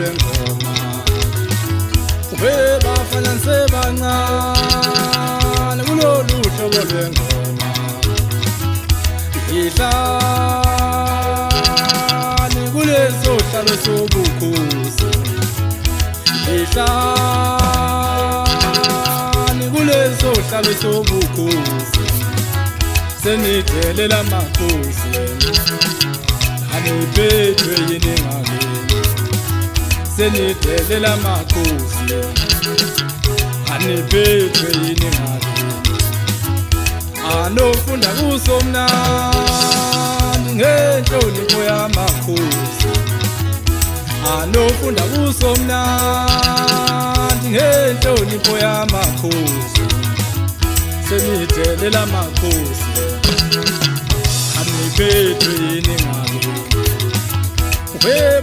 lwengoma bafana sebancane kulolu hlobo lwengoma ihlani kuleso hlalo sobukhosi ihlani kuleso hlalo sobukhosi senidelela makhosi anibhedwe yini ngakini senidelela makhosi anibhedwe yini ngakini anofunda kusomnandi ngenhlonipho yamakhosi anofunda kusomnandi ngenhlonipho yamakhosi senidelela makhosi anibhedwe yini ngakini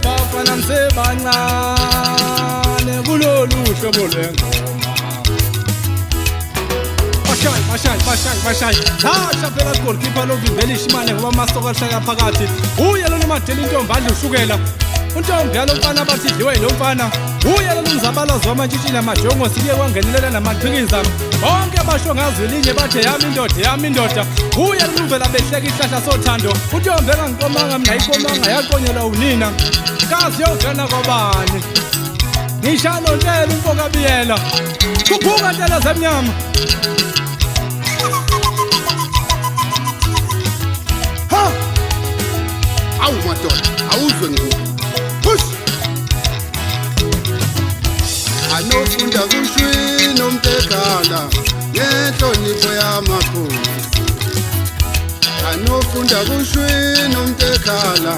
bafana sebancane kulolu hlobo lwengoma bashayi zasha phela goalkeeper lovimbela ishimane ngoba masoka lihlaka phakathi uye lo nomadela intombi adla ushukela untombi yalo mfana bathi idliwe lo mfana uye lo mzabalazo wamantshitshini amajongo siye kwangenelela namaqhikiza bonke basho ngazo linye bathe yami indoda uye lo mvela behleka isihlahla sothando untombi engangikomanga mina ikomanga yaqonyelwa unina kazi yogana kwabani ngishalo ntela umfoka biyela kuphuka ntela zemnyama ha awu madoda awuzwe ngoku push anofunda kushwini umtekhala ngenhlonipho yamakhosi anofunda kushwini umtekhala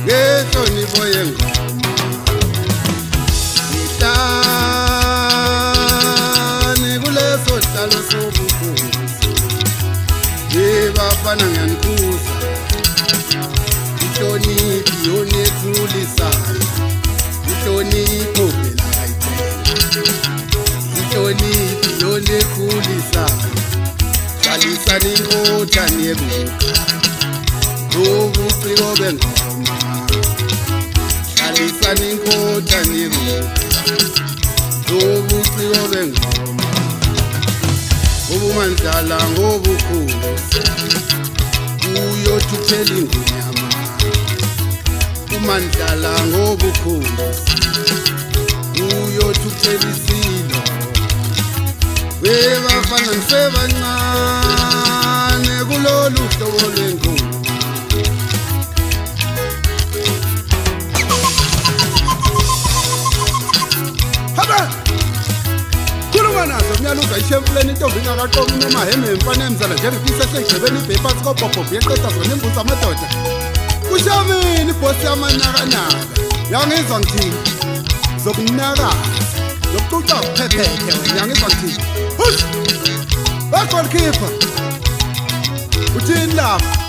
ngenhlonipho yengoma ihlani kuleso hlalo sobukhosi bafana ngiyanikhuza inhlonipho yonekhulisayo inhlonipho phela ayithela inhlonipho yonekhulisayo hlalisani inkotha niyebuka ubuciko bengoma hlalisani inkotha niyebuka ubuciko bengoma ubumandlala ngobukhosi uyothuthela ingonyama umandlala ngobukhosi uyothuthela isilo bafana sebancane kulolu hlobo lwengoma nazo kuyaluza ishemfuleni intombi ingakaqomi noma heme emfana emzala njengefisa esegqibeni ibhephansi kobhobhobho yeqeda zona imbuza amadoda kushamini ibhosi yamanakanaka yangizwa ngithini zokunakaza zokucuca kuphephethe wena yangizwa ngithini hush bagolkeeper uthini lapha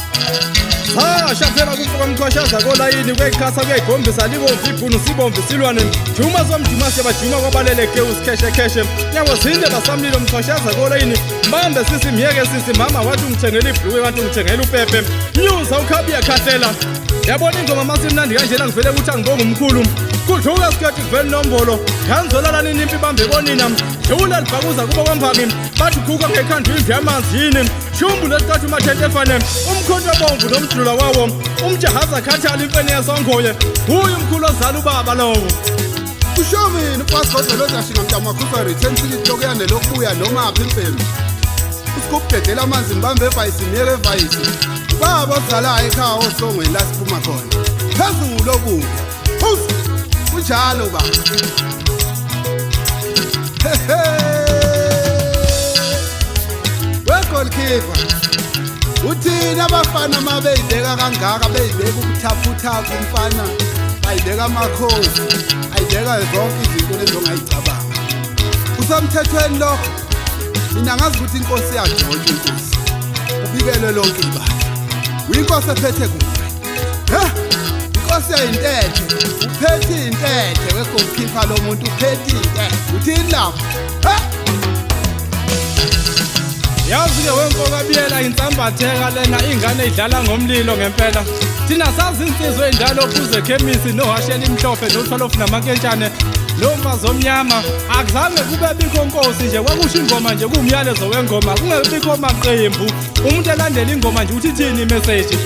shaphela kumfoka mchwashaza kolayini kwekhasa kuyayigombisa libomvu ibhunu sibomvu silwane juma somjuma siyabajuma kwabaleleke usikheshekheshe nyabo zinde basamlilo mchwashaza kolayini mbambe sisi myeke sisi mama wathi ungithengela ibhluku wathi ungithengela upepe nyuza ukhabiya khahlela yabona ingoma masimnandi kanjena ngivele ukuthi angibonga umkhulu kudluka sikhathi kuvele nombolo kanzolala nini impi bambe bonina dlula libhakuza kubo kwamphaki bathi khuka ngekhanda indlu yamanzi yini shumbu lesikhathi umathente efane umkhonto bomvu nomjula wawo umjahaza khathala imfene yasongoye uyu umkhulu ozala ubaba lowo kushamini upasiphothi lozashinga mntamakhusa return ticket lokuyane lokubuya noma aphi impembe usikubhedela amanzi mbambe evayisi miyeke evayisi ubaba ozalayo ekhaya osongweni la siphuma khona phezulu obuya kunjalo baba wegolkeeper uthina abafana mabeyibeka kangaka beyibeka ubuthaphuthaphu umfana bayibeka amakhosi ayibeka zonke izinto lezo ongayicabanga kusemthethweni lokho mina ngazi ukuthi inkosi yaJohn inkosi ubikele lonke ibandla uyinkosi ephethe kuwe inkosi yayintethe uphethe intethe wegolkeeper lo muntu uphethe intethe uthini lapho Yazi-ke wenkokabiyela insambatheka lena ingane idlala ngomlilo ngempela. Thina sazi insizwa endala ophuze ekhemisi nohashela imhlophe nothwalofu namaketshane lomfazi omnyama. Akuzange kube bikho nkosi nje, kwakusho ingoma nje kuwumyalezo wengoma, kungabikho maqembu. Umuntu elandela ingoma nje uthi ithini imeseji.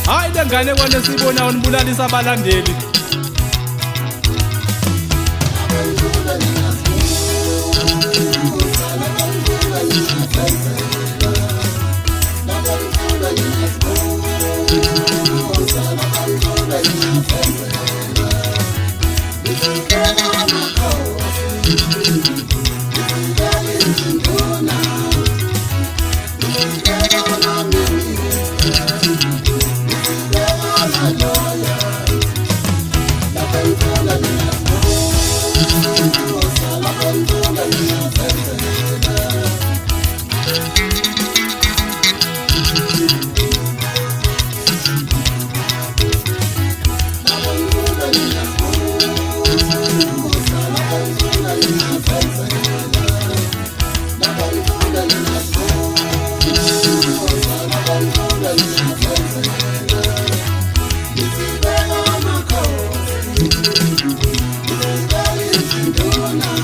Hayi le ngane kwane sibonayo nibulalisa abalandeli. Don't